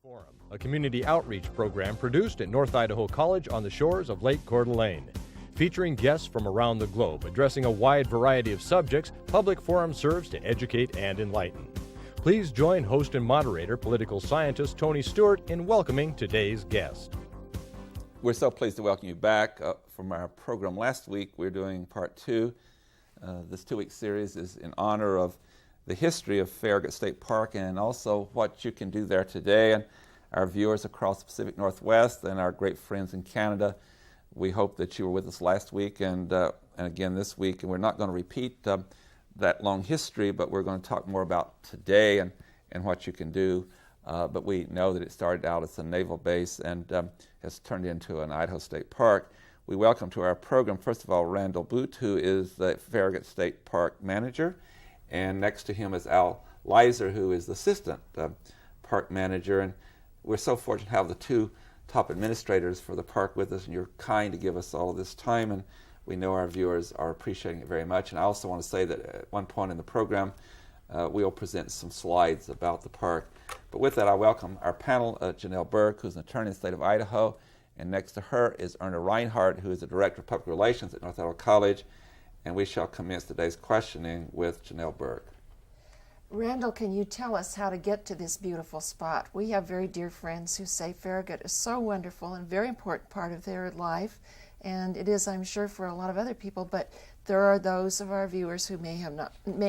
Forum, a community outreach program produced at North Idaho College on the shores of Lake Coeur d'Alene. Featuring guests from around the globe addressing a wide variety of subjects, Public Forum serves to educate and enlighten. Please join host and moderator, political scientist Tony Stewart, in welcoming today's guest. We're so pleased to welcome you back from our program last week. We're doing part two. This two-week series is in honor of the history of Farragut State Park and also what you can do there today. And our viewers across the Pacific Northwest and our great friends in Canada, we hope that you were with us last week and again this week. And we're not going to repeat that long history, but we're going to talk more about today and what you can do. But we know that it started out as a naval base and has turned into an Idaho State Park. We welcome to our program, first of all, Randall Boot, who is the Farragut State Park manager. And next to him is Al Leiser, who is the assistant park manager. And we're so fortunate to have the two top administrators for the park with us, and you're kind to give us all of this time, and we know our viewers are appreciating it very much. And I also want to say that at one point in the program, we'll present some slides about the park. But with that, I welcome our panel, Janelle Burke, who's an attorney in the state of Idaho, and next to her is Erna Reinhardt, who is the Director of Public Relations at North Idaho College. And we shall commence today's questioning with Janelle Burke. Randall, can you tell us how to get to this beautiful spot? We have very dear friends who say Farragut is so wonderful and very important part of their life, and it is, I'm sure, for a lot of other people, but there are those of our viewers who may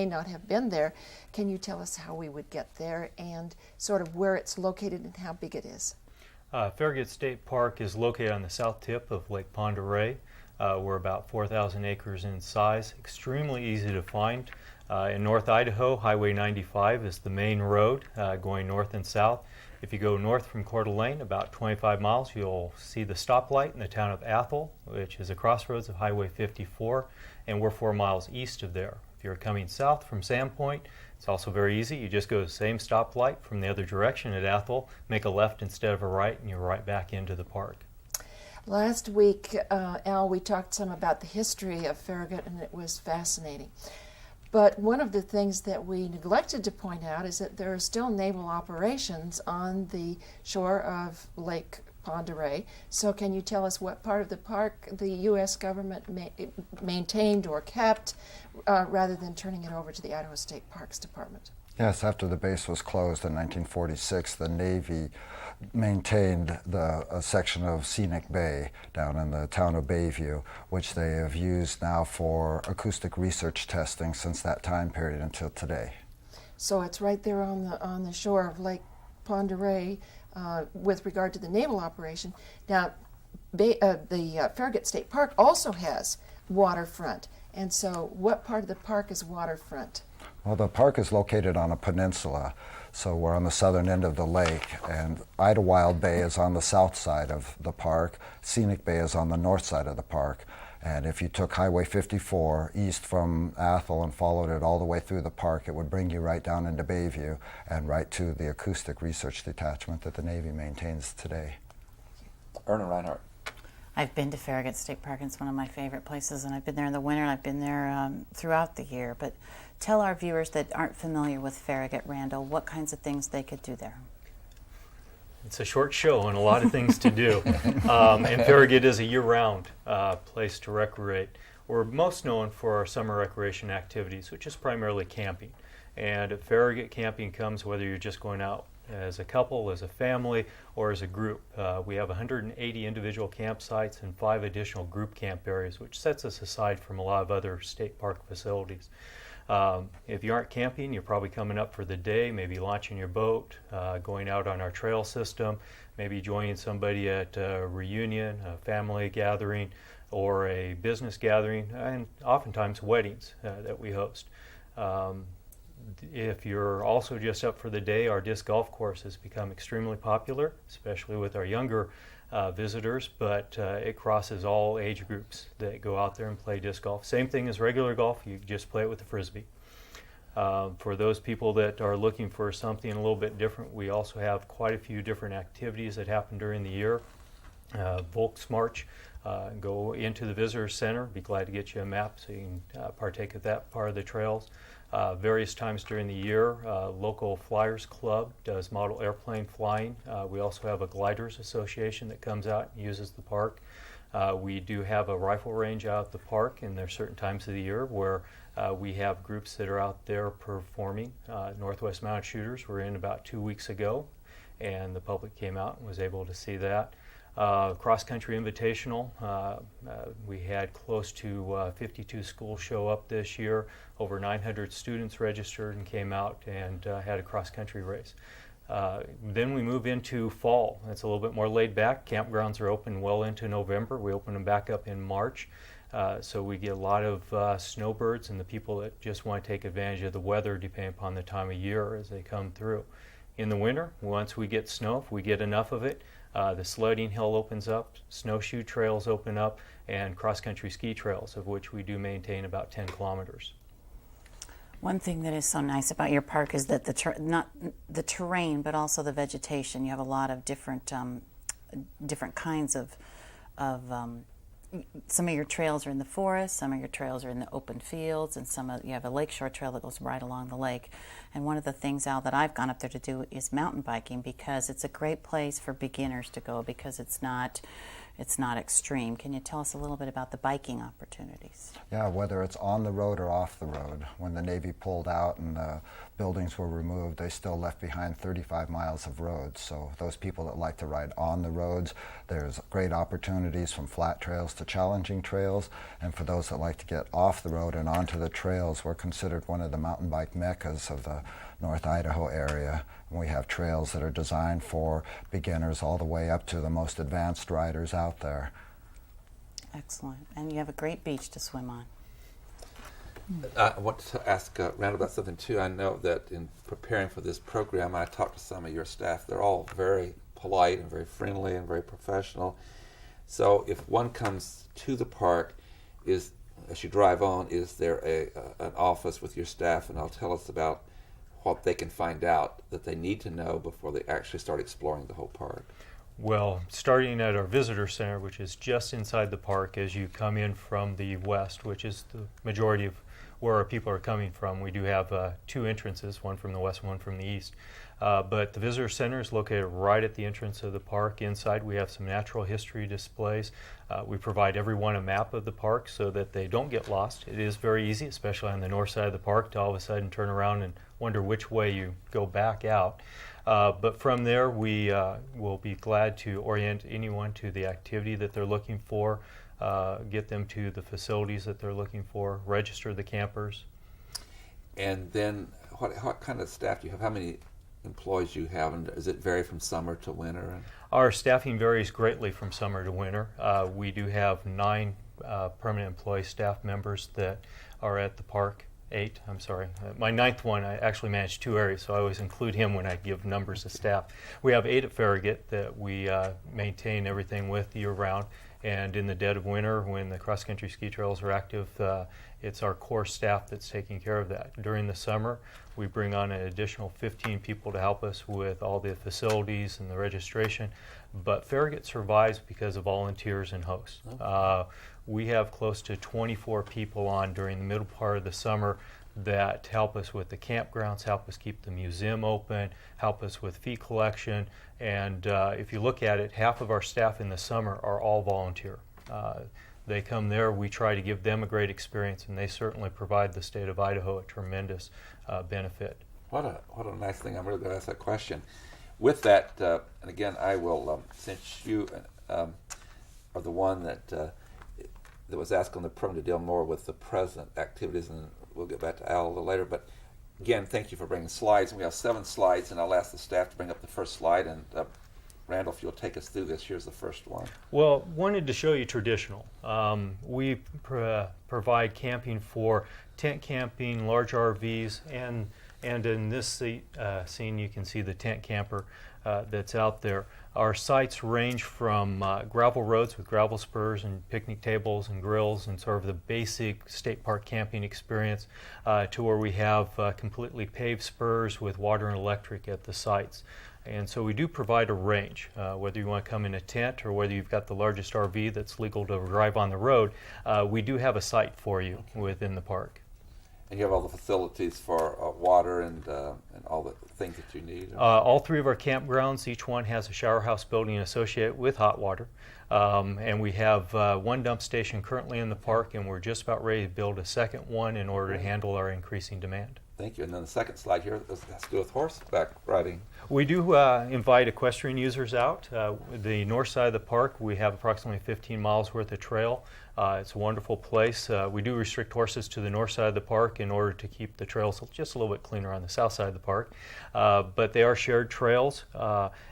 not have been there. Can you tell us how we would get there and sort of where it's located and how big it is? Farragut State Park is located on the south tip of Lake Pend Oreille. We're about 4,000 acres in size, extremely easy to find. In North Idaho, Highway 95 is the main road going north and south. If you go north from Coeur d'Alene, about 25 miles, you'll see the stoplight in the town of Athol, which is a crossroads of Highway 54, and we're 4 miles east of there. If you're coming south from Sandpoint, it's also very easy. You just go to the same stoplight from the other direction at Athol, make a left instead of a right, and you're right back into the park. Last week, Al, we talked some about the history of Farragut, and it was fascinating. But one of the things that we neglected to point out is that there are still naval operations on the shore of Lake Pend Oreille. So can you tell us what part of the park the U.S. government maintained or kept rather than turning it over to the Idaho State Parks Department? Yes, after the base was closed in 1946, the Navy maintained a section of Scenic Bay down in the town of Bayview, which they have used now for acoustic research testing since that time period until today. So it's right there on the shore of Lake Pend Oreille with regard to the naval operation. Now, the Farragut State Park also has waterfront, and so what part of the park is waterfront? Well, the park is located on a peninsula, so we're on the southern end of the lake, and Idlewild Bay is on the south side of the park. Scenic Bay is on the north side of the park. And if you took Highway 54 east from Athol and followed it all the way through the park, it would bring you right down into Bayview and right to the acoustic research detachment that the Navy maintains today. Erna Reinhardt. I've been to Farragut State Park, and it's one of my favorite places, and I've been there in the winter, and I've been there throughout the year. But tell our viewers that aren't familiar with Farragut, Randall, what kinds of things they could do there. It's a short show and a lot of things to do. And Farragut is a year-round place to recreate. We're most known for our summer recreation activities, which is primarily camping. And at Farragut, camping comes whether you're just going out as a couple, as a family, or as a group. We have 180 individual campsites and 5 additional group camp areas, which sets us aside from a lot of other state park facilities. If you aren't camping, you're probably coming up for the day, maybe launching your boat, going out on our trail system, maybe joining somebody at a reunion, a family gathering, or a business gathering, and oftentimes weddings that we host. If you're also just up for the day, our disc golf course has become extremely popular, especially with our younger visitors, but it crosses all age groups that go out there and play disc golf. Same thing as regular golf, you just play it with a frisbee. For those people that are looking for something a little bit different, we also have quite a few different activities that happen during the year. Volksmarch, go into the visitor center, be glad to get you a map so you can partake of that part of the trails. Various times during the year, local Flyers Club does model airplane flying. We also have a Gliders Association that comes out and uses the park. We do have a rifle range out at the park, and there are certain times of the year where we have groups that are out there performing. Northwest Mounted Shooters were in about 2 weeks ago, and the public came out and was able to see that. Cross Country Invitational, we had close to 52 schools show up this year. Over 900 students registered and came out and had a cross country race. Then we move into fall. It's a little bit more laid back. Campgrounds are open well into November. We open them back up in March. So we get a lot of snowbirds and the people that just want to take advantage of the weather depending upon the time of year as they come through. In the winter, once we get snow, if we get enough of it, the sledding hill opens up, snowshoe trails open up, and cross-country ski trails, of which we do maintain about 10 kilometers. One thing that is so nice about your park is that not the terrain, but also the vegetation. You have a lot of different kinds of some of your trails are in the forest, some of your trails are in the open fields, and you have a lakeshore trail that goes right along the lake. And one of the things, Al, that I've gone up there to do is mountain biking, because it's a great place for beginners to go because it's not extreme. Can you tell us a little bit about the biking opportunities? Yeah, whether it's on the road or off the road. When the Navy pulled out and the buildings were removed, they still left behind 35 miles of roads. So those people that like to ride on the roads, there's great opportunities from flat trails to challenging trails. And for those that like to get off the road and onto the trails, we're considered one of the mountain bike meccas of the North Idaho area. And we have trails that are designed for beginners all the way up to the most advanced riders out there. Excellent. And you have a great beach to swim on. I want to ask Randall about something too. I know that in preparing for this program, I talked to some of your staff. They're all very polite and very friendly and very professional. So if one comes to the park, as you drive on, is there an office with your staff, and I'll tell us about what they can find out that they need to know before they actually start exploring the whole park? Well, starting at our visitor center, which is just inside the park as you come in from the west, which is the majority of where our people are coming from. We do have 2 entrances, one from the west, one from the east. But the visitor center is located right at the entrance of the park. Inside we have some natural history displays. We provide everyone a map of the park so that they don't get lost. It is very easy, especially on the north side of the park, to all of a sudden turn around and wonder which way you go back out. But from there, we will be glad to orient anyone to the activity that they're looking for, get them to the facilities that they're looking for, register the campers. And then what kind of staff do you have? How many employees you have, and does it vary from summer to winter? Our staffing varies greatly from summer to winter. We do have 9 permanent employee staff members that are at the park. 8, I'm sorry. My 9th one, I actually manage 2 areas, so I always include him when I give numbers of staff. We have 8 at Farragut that we maintain everything with year-round, and in the dead of winter, when the cross-country ski trails are active, it's our core staff that's taking care of that. During the summer, we bring on an additional 15 people to help us with all the facilities and the registration, but Farragut survives because of volunteers and hosts. We have close to 24 people on during the middle part of the summer that help us with the campgrounds, help us keep the museum open, help us with fee collection, and if you look at it, half of our staff in the summer are all volunteer. They come there, we try to give them a great experience, and they certainly provide the state of Idaho a tremendous benefit. What a nice thing. I'm really going to ask that question. With that, and again, I will, since you are the one that was asked on the program to deal more with the present activities, and we'll get back to Al a little later, but again, thank you for bringing slides. And we have 7 slides, and I'll ask the staff to bring up the first slide, and Randall, if you'll take us through this, here's the first one. Well, wanted to show you traditional. We provide camping for tent camping, large RVs, and in this scene you can see the tent camper that's out there. Our sites range from gravel roads with gravel spurs and picnic tables and grills and sort of the basic state park camping experience to where we have completely paved spurs with water and electric at the sites. And so we do provide a range, whether you want to come in a tent or whether you've got the largest RV that's legal to drive on the road, we do have a site for you within the park. And you have all the facilities for water and all the things that you need? All three of our campgrounds, each one has a shower house building associated with hot water. And we have one dump station currently in the park, and we're just about ready to build a second one in order to handle our increasing demand. Thank you. And then the second slide here has to do with horseback riding. We do invite equestrian users out. The north side of the park, we have approximately 15 miles worth of trail. It's a wonderful place. We do restrict horses to the north side of the park in order to keep the trails just a little bit cleaner on the south side of the park. But they are shared trails.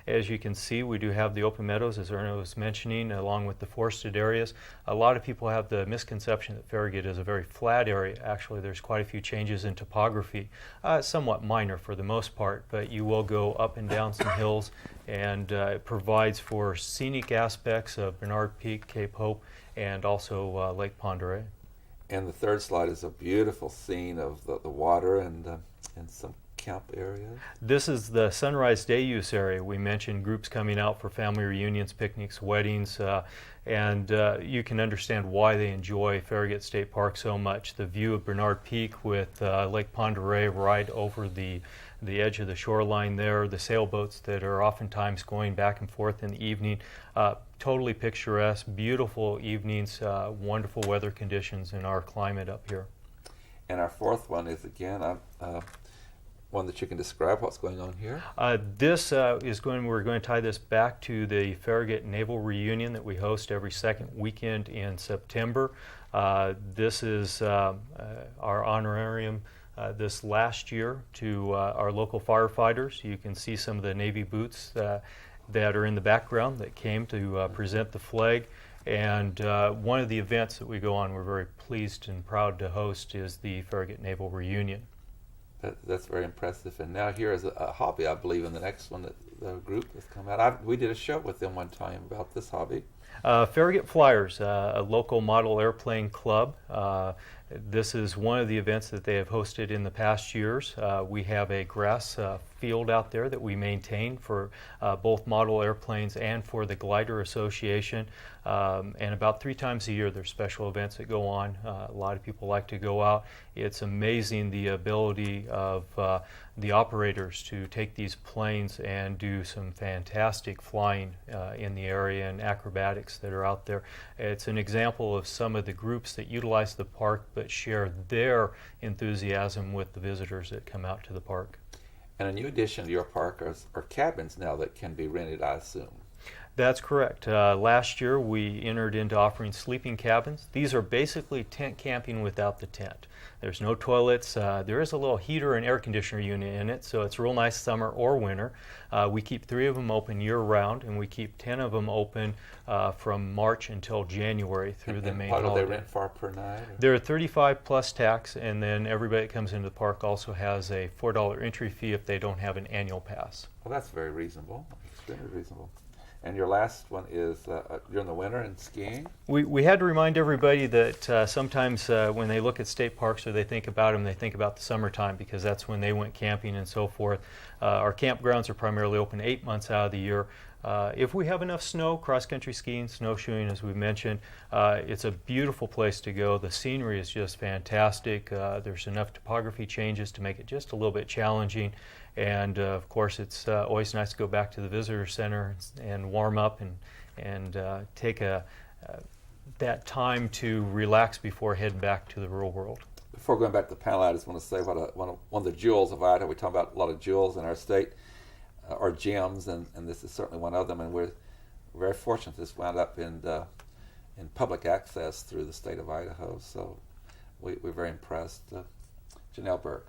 As you can see, we do have the open meadows, as Erna was mentioning, along with the forested areas. A lot of people have the misconception that Farragut is a very flat area. Actually, there's quite a few changes in topography, somewhat minor for the most part, but you will go up and down some hills, and it provides for scenic aspects of Bernard Peak, Cape Hope, and also Lake Pend Oreille. And the third slide is a beautiful scene of the water and some camp areas. This is the sunrise day use area. We mentioned groups coming out for family reunions, picnics, weddings, and you can understand why they enjoy Farragut State Park so much. The view of Bernard Peak with Lake Pend Oreille right over the edge of the shoreline there, the sailboats that are oftentimes going back and forth in the evening. Totally picturesque, beautiful evenings, wonderful weather conditions in our climate up here. And our fourth one is, again, one that you can describe what's going on here. We're going to tie this back to the Farragut Naval Reunion that we host every second weekend in September. This is our honorarium this last year to our local firefighters. You can see some of the Navy boots that are in the background that came to present the flag. And one of the events that we go on, we're very pleased and proud to host, is the Farragut Naval Reunion. That's very impressive. And now here is a hobby, I believe, in the next one that the group has come out. We did a show with them one time about this hobby. Farragut Flyers, a local model airplane club. This is one of the events that they have hosted in the past years. We have a grass field out there that we maintain for both model airplanes and for the Glider Association. And about 3 times a year there's special events that go on. A lot of people like to go out. It's amazing the ability of the operators to take these planes and do some fantastic flying in the area and acrobatics that are out there. It's an example of some of the groups that utilize the park but share their enthusiasm with the visitors that come out to the park. And a new addition to your park are cabins now that can be rented, I assume. That's correct. Last year we entered into offering sleeping cabins. These are basically tent camping without the tent. There's no toilets. There is a little heater and air conditioner unit in it, so it's real nice summer or winter. We keep 3 of them open year-round, and we keep 10 of them open from March until January through the main holiday. What do they rent for per night? Or? They're $35 plus tax, and then everybody that comes into the park also has a $4 entry fee if they don't have an annual pass. Well, that's very reasonable, extremely reasonable. And your last one is during the winter and skiing? We had to remind everybody that sometimes when they look at state parks or they think about them, they think about the summertime because that's when they went camping and so forth. Our campgrounds are primarily open 8 months out of the year. If we have enough snow, cross-country skiing, snowshoeing, as we mentioned, it's a beautiful place to go. The scenery is just fantastic. There's enough topography changes to make it just a little bit challenging. And of course, it's always nice to go back to the visitor center and warm up and take that time to relax before heading back to the real world. Before going back to the panel, I just want to say one of the jewels of Idaho. We talk about a lot of jewels in our state, or gems, and this is certainly one of them. And we're very fortunate this wound up in public access through the state of Idaho. So we're very impressed. Janelle Burke.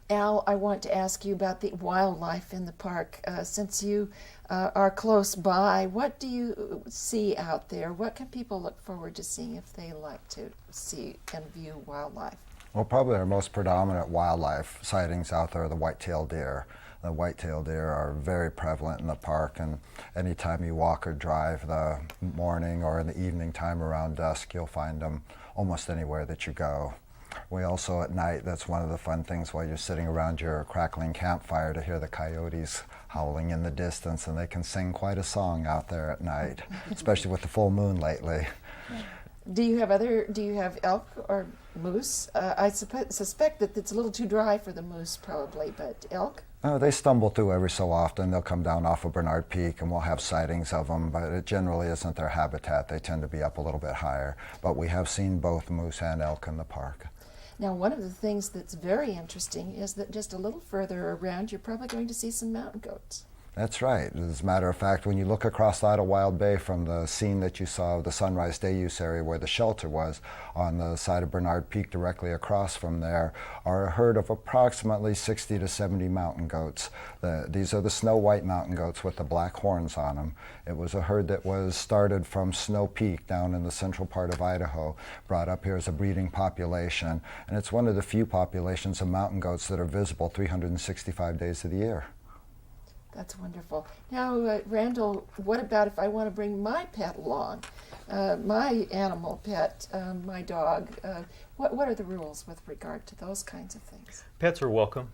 Al, I want to ask you about the wildlife in the park. Since you are close by, what do you see out there? What can people look forward to seeing if they like to see and view wildlife? Well, probably our most predominant wildlife sightings out there are the white-tailed deer. The white-tailed deer are very prevalent in the park, and anytime you walk or drive the morning or in the evening time around dusk, you'll find them almost anywhere that you go. We also, at night, that's one of the fun things while you're sitting around your crackling campfire to hear the coyotes howling in the distance, and they can sing quite a song out there at night, especially with the full moon lately. Do you have elk or moose? I suspect that it's a little too dry for the moose probably, but elk? They stumble through every so often. They'll come down off of Bernard Peak and we'll have sightings of them, but it generally isn't their habitat. They tend to be up a little bit higher. But we have seen both moose and elk in the park. Now, one of the things that's very interesting is that just a little further around, you're probably going to see some mountain goats. That's right. As a matter of fact, when you look across Idlewild Bay from the scene that you saw of the Sunrise Day Use area where the shelter was, on the side of Bernard Peak directly across from there are a herd of approximately 60 to 70 mountain goats. These are the snow white mountain goats with the black horns on them. It was a herd that was started from Snow Peak down in the central part of Idaho, brought up here as a breeding population, and it's one of the few populations of mountain goats that are visible 365 days of the year. That's wonderful. Now, Randall, what about if I want to bring my pet along? My animal pet, my dog. What are the rules with regard to those kinds of things? Pets are welcome.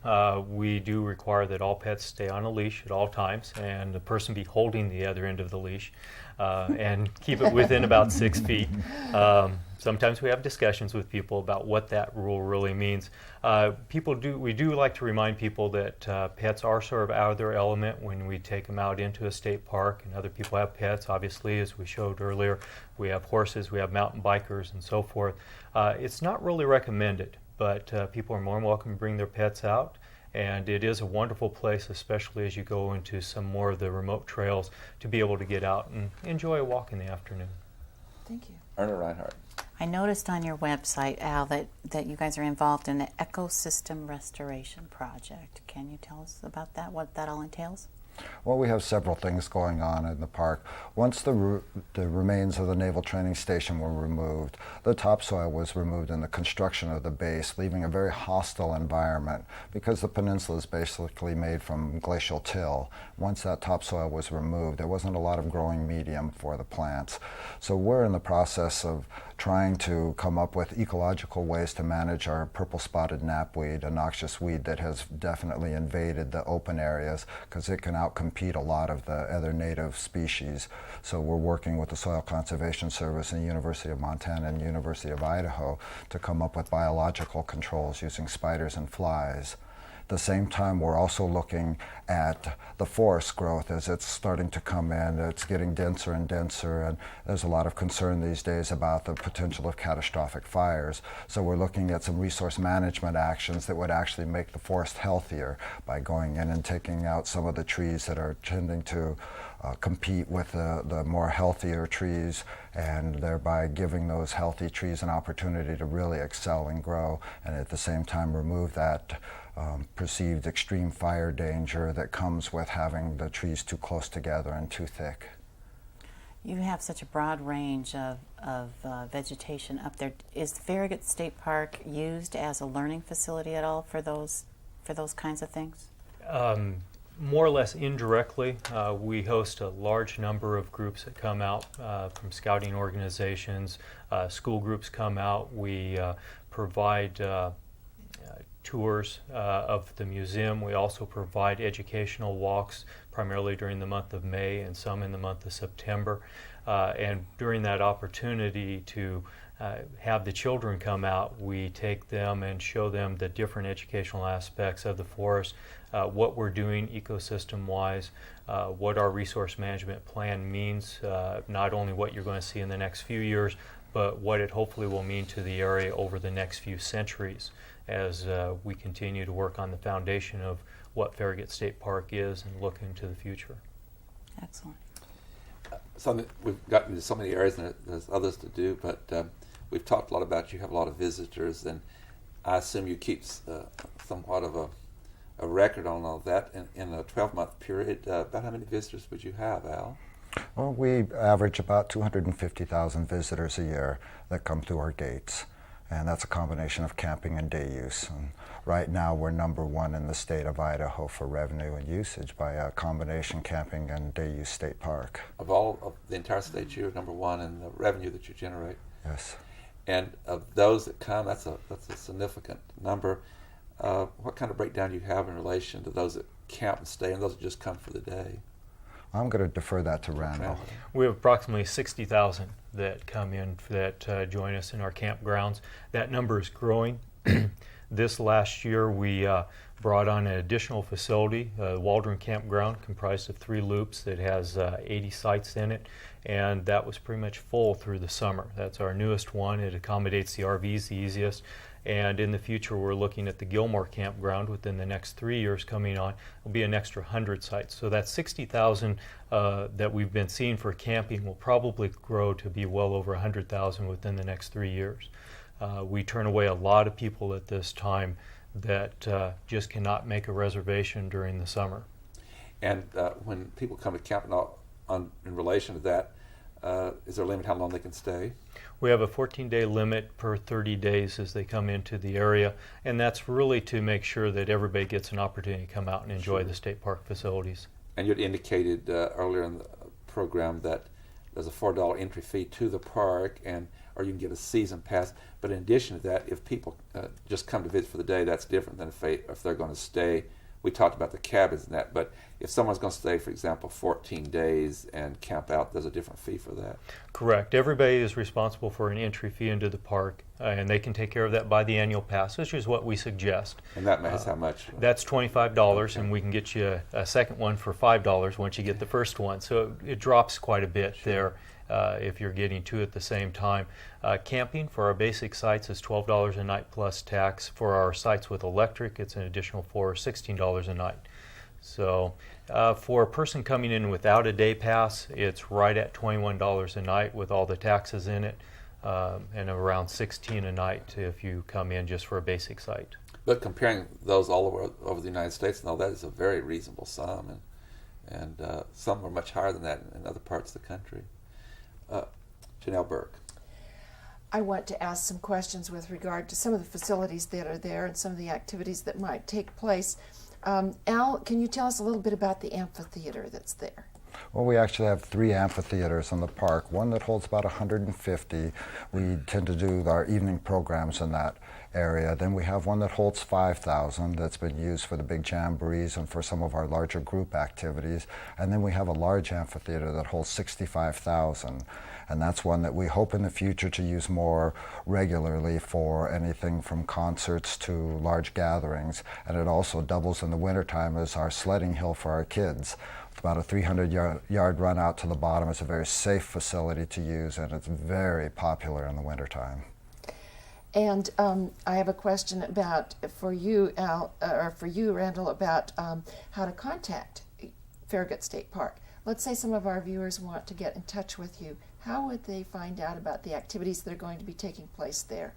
We do require that all pets stay on a leash at all times, and the person be holding the other end of the leash, and keep it within about 6 feet. Sometimes we have discussions with people about what that rule really means. We do like to remind people that pets are sort of out of their element when we take them out into a state park, and other people have pets. Obviously, as we showed earlier, we have horses, we have mountain bikers, and so forth. It's not really recommended, but people are more than welcome to bring their pets out. And it is a wonderful place, especially as you go into some more of the remote trails, to be able to get out and enjoy a walk in the afternoon. Thank you. Erna Reinhardt. I noticed on your website, Al, that you guys are involved in an ecosystem restoration project. Can you tell us about that, what that all entails? Well, we have several things going on in the park. Once the remains of the Naval Training Station were removed, the topsoil was removed in the construction of the base, leaving a very hostile environment because the peninsula is basically made from glacial till. Once that topsoil was removed, there wasn't a lot of growing medium for the plants. So we're in the process of trying to come up with ecological ways to manage our purple-spotted knapweed, a noxious weed that has definitely invaded the open areas because it can outcompete a lot of the other native species. So we're working with the Soil Conservation Service and the University of Montana and University of Idaho to come up with biological controls using spiders and flies. At the same time, we're also looking at the forest growth as it's starting to come in. It's getting denser and denser, and there's a lot of concern these days about the potential of catastrophic fires. So we're looking at some resource management actions that would actually make the forest healthier by going in and taking out some of the trees that are tending to compete with the more healthier trees, and thereby giving those healthy trees an opportunity to really excel and grow, and at the same time remove that perceived extreme fire danger that comes with having the trees too close together and too thick. You have such a broad range of vegetation up there. Is Farragut State Park used as a learning facility at all for those kinds of things? More or less indirectly. We host a large number of groups that come out from scouting organizations. School groups come out. We provide tours of the museum. We also provide educational walks, primarily during the month of May and some in the month of September. And during that opportunity to have the children come out, we take them and show them the different educational aspects of the forest, what we're doing ecosystem-wise, what our resource management plan means, not only what you're going to see in the next few years, but what it hopefully will mean to the area over the next few centuries as we continue to work on the foundation of what Farragut State Park is and look into the future. Excellent. We've gotten into so many areas and there's others to do, but we've talked a lot about you have a lot of visitors, and I assume you keep somewhat of a record on all that. In a 12-month period, about how many visitors would you have, Al? Well, we average about 250,000 visitors a year that come through our gates, and that's a combination of camping and day use. And right now we're #1 in the state of Idaho for revenue and usage by a combination camping and day use state park. Of all of the entire state, you're #1 in the revenue that you generate. Yes. And of those that come, that's a significant number. What kind of breakdown do you have in relation to those that camp and stay and those that just come for the day? I'm going to defer that to Randall. We have approximately 60,000 that come in that join us in our campgrounds. That number is growing. This last year we brought on an additional facility, Waldron Campground, comprised of 3 loops that has 80 sites in it, and that was pretty much full through the summer. That's our newest one. It accommodates the RVs the easiest. And in the future, we're looking at the Gilmore Campground within the next 3 years coming on. Will be an extra 100 sites. So that 60,000 that we've been seeing for camping will probably grow to be well over 100,000 within the next 3 years. We turn away a lot of people at this time that just cannot make a reservation during the summer. And when people come to camp in relation to that, is there a limit how long they can stay? We have a 14-day limit per 30 days as they come into the area, and that's really to make sure that everybody gets an opportunity to come out and enjoy the state park facilities. And you had indicated earlier in the program that there's a $4 entry fee to the park, or you can get a season pass. But in addition to that, if people just come to visit for the day, that's different than if they're going to stay. We talked about the cabins and that, but if someone's going to stay, for example, 14 days and camp out, there's a different fee for that. Correct. Everybody is responsible for an entry fee into the park, and they can take care of that by the annual pass, which is what we suggest. And that is how much? That's $25, and we can get you a second one for $5 once you get the first one. So it drops quite a bit there if you're getting 2 at the same time. Camping for our basic sites is $12 a night plus tax. For our sites with electric, it's an additional $16 a night. So for a person coming in without a day pass, it's right at $21 a night with all the taxes in it, and around $16 a night if you come in just for a basic site. But comparing those all over the United States, that is a very reasonable sum, and some are much higher than that in other parts of the country. Janelle Burke. I want to ask some questions with regard to some of the facilities that are there and some of the activities that might take place. Al, can you tell us a little bit about the amphitheater that's there? Well, we actually have 3 amphitheaters in the park, one that holds about 150. We tend to do our evening programs in that area. Then we have one that holds 5,000 that's been used for the big jamborees and for some of our larger group activities. And then we have a large amphitheater that holds 65,000. And that's one that we hope in the future to use more regularly for anything from concerts to large gatherings. And it also doubles in the wintertime as our sledding hill for our kids. It's about a 300-yard run out to the bottom. It's a very safe facility to use, and it's very popular in the wintertime. And I have a question for you, Al, or for you, Randall, about how to contact Farragut State Park. Let's say some of our viewers want to get in touch with you. How would they find out about the activities that are going to be taking place there?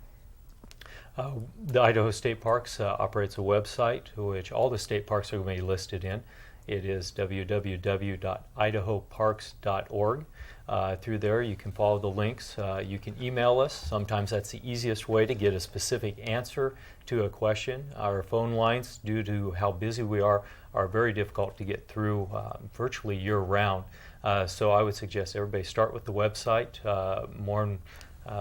The Idaho State Parks operates a website which all the state parks are going to be listed in. It is www.idahoparks.org. Through there you can follow the links. You can email us. Sometimes that's the easiest way to get a specific answer to a question. Our phone lines, due to how busy we are very difficult to get through virtually year-round. So I would suggest everybody start with the website. More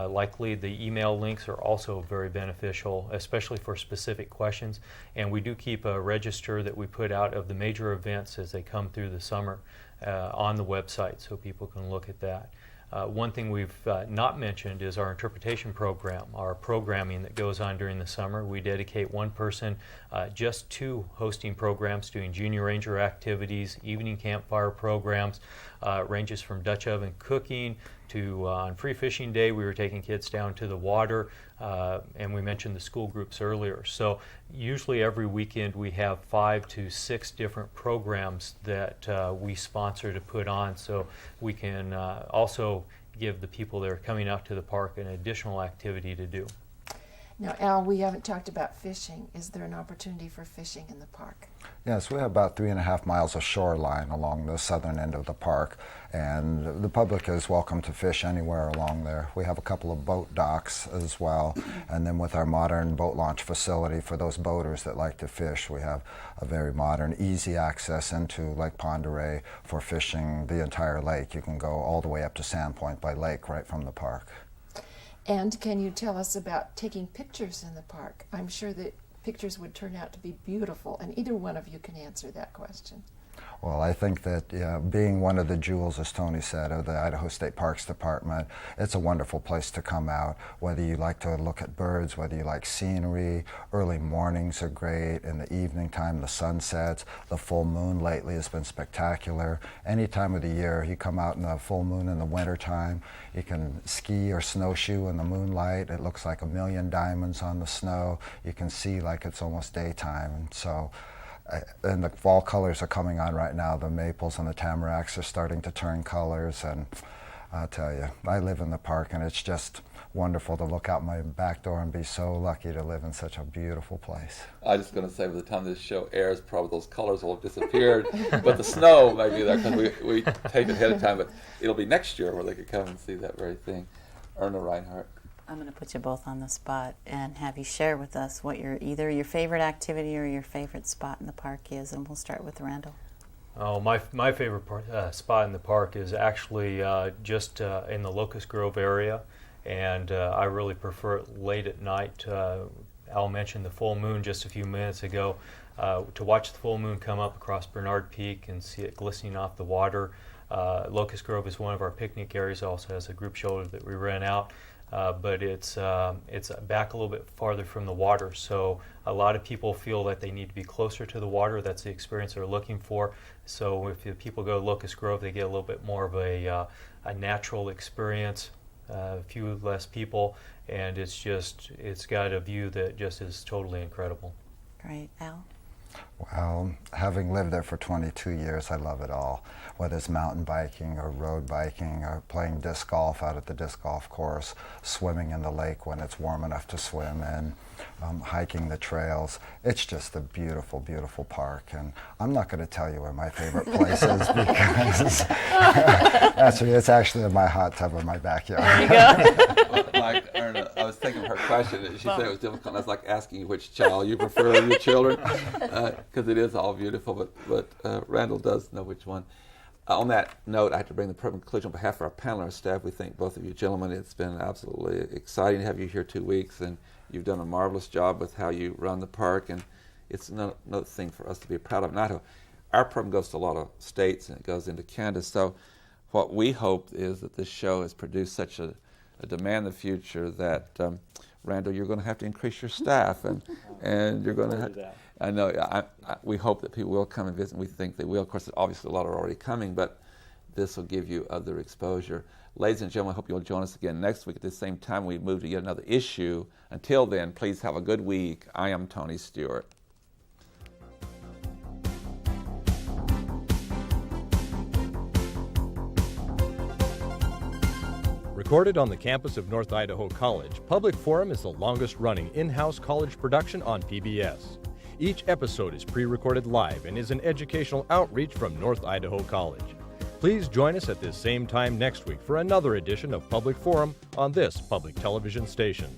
likely the email links are also very beneficial, especially for specific questions. And we do keep a register that we put out of the major events as they come through the summer on the website, so people can look at that. One thing we've not mentioned is our interpretation program, our programming that goes on during the summer. We dedicate one person just to hosting programs, doing junior ranger activities, evening campfire programs, ranges from Dutch oven cooking to on free fishing day we were taking kids down to the water, and we mentioned the school groups earlier. So usually every weekend we have 5 to 6 different programs that we sponsor to put on, so we can also give the people that are coming out to the park an additional activity to do. Now, Al, we haven't talked about fishing. Is there an opportunity for fishing in the park? Yes, we have about 3.5 miles of shoreline along the southern end of the park, and the public is welcome to fish anywhere along there. We have a couple of boat docks as well, and then with our modern boat launch facility for those boaters that like to fish, we have a very modern, easy access into Lake Pend Oreille for fishing the entire lake. You can go all the way up to Sandpoint by lake right from the park. And can you tell us about taking pictures in the park? I'm sure that pictures would turn out to be beautiful, and either one of you can answer that question. Well, I think that being one of the jewels, as Tony said, of the Idaho State Parks Department, it's a wonderful place to come out, whether you like to look at birds, whether you like scenery. Early mornings are great. In the evening time, the sunsets. The full moon lately has been spectacular. Any time of the year, you come out in the full moon in the wintertime, you can ski or snowshoe in the moonlight. It looks like a million diamonds on the snow. You can see like it's almost daytime. And so, and the fall colors are coming on right now. The maples and the tamaracks are starting to turn colors, and I'll tell you, I live in the park, and it's just wonderful to look out my back door and be so lucky to live in such a beautiful place. I was just going to say, by the time this show airs, probably those colors will have disappeared, but the snow may be there because we tape it ahead of time, but it'll be next year where they could come and see that very thing. Erna Reinhardt. I'm going to put you both on the spot and have you share with us what either your favorite activity or your favorite spot in the park is, and we'll start with Randall. Oh, my favorite spot in the park is actually just in the Locust Grove area, and I really prefer it late at night. Al mentioned the full moon just a few minutes ago. To watch the full moon come up across Bernard Peak and see it glistening off the water. Locust Grove is one of our picnic areas. It also has a group shoulder that we rent out. But it's back a little bit farther from the water, so a lot of people feel that they need to be closer to the water. That's the experience they're looking for. So if the people go to Locust Grove, they get a little bit more of a natural experience, a few less people, and it's got a view that just is totally incredible. Great. Al? Well, having lived there for 22 years, I love it all. Whether it's mountain biking or road biking or playing disc golf out at the disc golf course, swimming in the lake when it's warm enough to swim in, hiking the trails. It's just a beautiful, beautiful park. And I'm not going to tell you where my favorite place is because it's actually in my hot tub in my backyard. There you go. Like Erna, I was thinking of her question, and she said it was difficult. And I was like asking you which child you prefer of your children, because it is all beautiful, but Randall does know which one. On that note, I have to bring the program conclusion on behalf of our panel and our staff. We thank both of you gentlemen. It's been absolutely exciting to have you here 2 weeks, and you've done a marvelous job with how you run the park, and it's another thing for us to be proud of in Idaho. Our program goes to a lot of states, and it goes into Canada, so what we hope is that this show has produced such a demand in the future that, Randall, you're going to have to increase your staff, and you're going to I know. We hope that people will come and visit. We think they will. Of course, obviously, a lot are already coming, but this will give you other exposure. Ladies and gentlemen, I hope you'll join us again next week at the same time. We move to yet another issue. Until then, please have a good week. I am Tony Stewart. Recorded on the campus of North Idaho College, Public Forum is the longest-running in-house college production on PBS. Each episode is pre-recorded live and is an educational outreach from North Idaho College. Please join us at this same time next week for another edition of Public Forum on this public television station.